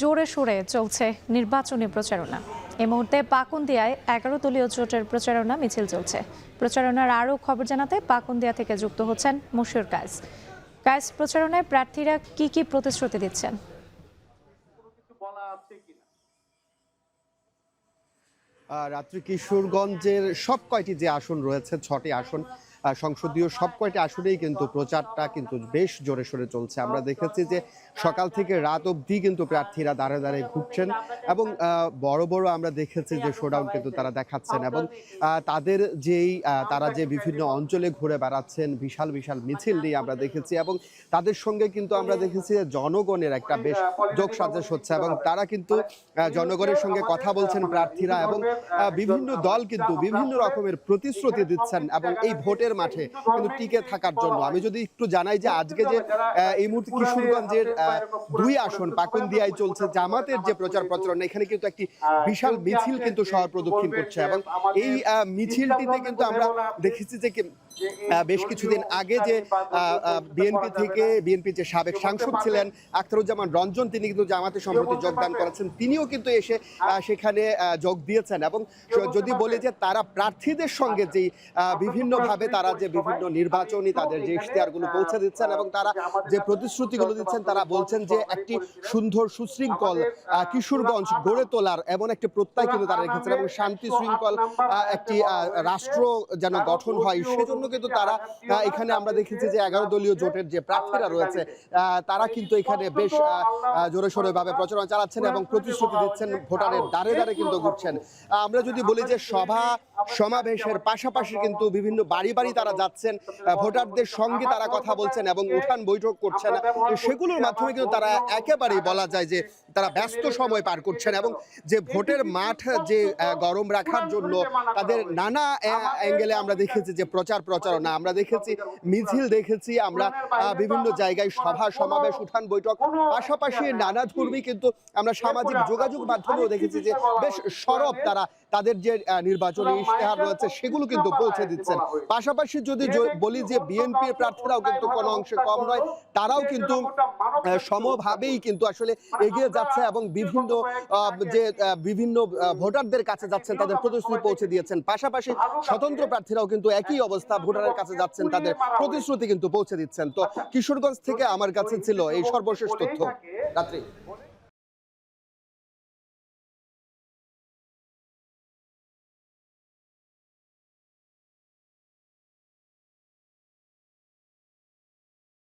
জোরে সোরে চলছে নির্বাচনী প্রচারণা। এই মুহূর্তে পাকুন্দিয়ায় 11 দলীয় জোটের প্রচারণা মিছিল চলছে। প্রচারণার আরও খবর জানাতে পাকুন্দিয়া থেকে যুক্ত হচ্ছেন মশিউর কায়েস। কায়েস, প্রচারণায় প্রার্থীরা কি প্রতিশ্রুতি দিচ্ছেন? রাত্রি কিশোরগঞ্জের সব কয়টি যে আসন রয়েছে, 6টি আসন সংসদীয়, সব কয়টি আসনেই কিন্তু প্রচারটা কিন্তু বেশ জোরে সোরে চলছে। আমরা দেখেছি যে সকাল থেকে রাত অবধি কিন্তু প্রার্থীরা দাঁড়ে দাঁড়িয়ে ঘুরছেন এবং বড় বড় আমরা দেখেছি যে শোডাউন কিন্তু তারা দেখাচ্ছেন এবং তারা যে বিভিন্ন অঞ্চলে ঘুরে বেড়াচ্ছেন বিশাল বিশাল মিছিল নিয়ে আমরা দেখেছি এবং তাদের সঙ্গে কিন্তু আমরা দেখেছি যে জনগণের একটা বেশ যোগসাজশ হচ্ছে এবং তারা কিন্তু জনগণের সঙ্গে কথা বলছেন প্রার্থীরা এবং বিভিন্ন দল কিন্তু বিভিন্ন রকমের প্রতিশ্রুতি দিচ্ছেন এবং এই ভোটের মাঠে কিন্তু টিকে থাকার জন্য। আমি যদি একটু জানাই যে আজকে যে এই মুহূর্তে কিশোরগঞ্জের 2 আসন পাকুন্দিয়ায় চলছে জামাতের যে প্রচারণা, এখানে কিন্তু একটি বিশাল মিছিল কিন্তু শহর প্রদক্ষিণ করছে এবং এই মিছিলটিতে কিন্তু আমরা দেখেছি যে বেশ কিছুদিন আগে যে বিএনপি যে সাবেক সাংসদ ছিলেন আখতারুজ্জামান রঞ্জন, তিনি কিন্তু জামাতে সম্প্রতি যোগদান করেছেন, তিনিও কিন্তু এসে সেখানে যোগ দিয়েছেন এবং যদি বলি যে তারা প্রার্থীদের সঙ্গে যে বিভিন্নভাবে তারা যে বিভিন্ন নির্বাচনী তাদের যে ইশতেহারগুলো পৌঁছে দিচ্ছেন এবং তারা যে প্রতিশ্রুতিগুলো দিচ্ছেন, তারা বলছেন যে একটি সুন্দর সুশৃঙ্খল কিশোরগঞ্জ গড়ে তোলার এমন একটি প্রত্যয় কিন্তু তারা রেখেছেন এবং শান্তি শৃঙ্খল একটি রাষ্ট্র যেন গঠন হয় সেজন্য কিন্তু তারা এখানে আমরা দেখেছি যে 11 দলীয় জোটের যে প্রার্থীরা রয়েছে তারা কিন্তু এখানে বেশ জোরে সোরে ভাবে প্রচারণা চালাচ্ছেন এবং প্রতিশ্রুতি দিচ্ছেন, ভোটারের দ্বারে দ্বারে কিন্তু ঘুরছেন। আমরা যদি বলি যে সভা সমাবেশের পাশাপাশি কিন্তু বিভিন্ন বাড়ি বাড়ি তারা যাচ্ছেন, ভোটারদের সঙ্গে তারা কথা বলছেন এবং উঠান বৈঠক করছেন, সেগুলোর মাধ্যমে কিন্তু তারা একেবারেই বলা যায় যে তারা ব্যস্ত সময় পার করছেন এবং যে ভোটের মাঠ যে গরম রাখার জন্য তাদের নানা অ্যাঙ্গেলে আমরা দেখেছি যে প্রচারণা, আমরা দেখেছি মিছিল, দেখেছি আমরা বিভিন্ন জায়গায় সভা সমাবেশ উঠান বৈঠক, পাশাপাশি নানা ধর্মী কিন্তু আমরা সামাজিক যোগাযোগ মাধ্যমেও দেখেছি যে বেশ সরব তারা তাদের যে নির্বাচনী ইশতেহার রয়েছে সেগুলো কিন্তু পৌঁছে দিচ্ছেন। পাশাপাশি যদি বলি যে বিএনপির প্রার্থীরাও কিন্তু কোনো অংশে কম নয়, তারাও কিন্তু সমভাবেই কিন্তু আসলে এগিয়ে যাচ্ছে এবং বিভিন্ন ভোটারদের কাছে যাচ্ছেন, তাদের প্রতিশ্রুতি পৌঁছে দিয়েছেন। পাশাপাশি স্বতন্ত্র প্রার্থীরাও কিন্তু একই অবস্থা, ভোটারের কাছে যাচ্ছেন, তাদের প্রতিশ্রুতি কিন্তু পৌঁছে দিচ্ছেন। তো কিশোরগঞ্জ থেকে আমার কাছে ছিল এই সর্বশেষ তথ্য। রাত্রি।